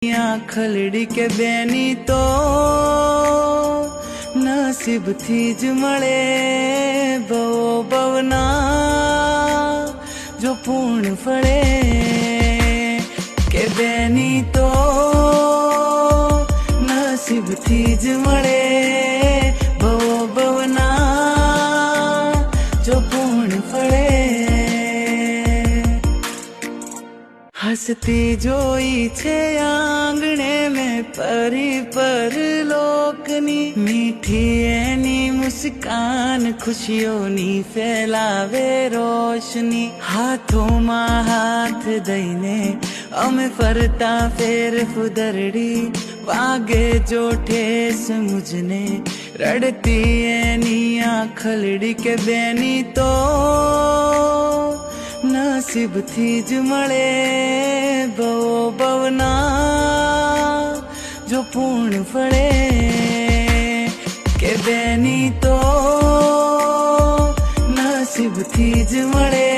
खलड़ी के बेनी तो नसीब थी ज मळे बो बवना जो पूर्ण फळे के बेनी तो नसीब थी ज मळे बो बवना जो पूर्ण फळे हसती जोई छे आंगणे में परी पर लोकनी मीठी एनी मुस्कान खुशियोनी फैलावे रोशनी हाथों में हाथ दईने अमे फरता फेर फुदरड़ी वागे जो ठेस मुझने रड़ती एनी आखलड़ी के बेनी तो नसीब थी ज मळे बो बवना जो पूर्ण फळे के बेनी तो नसीब थी ज मळे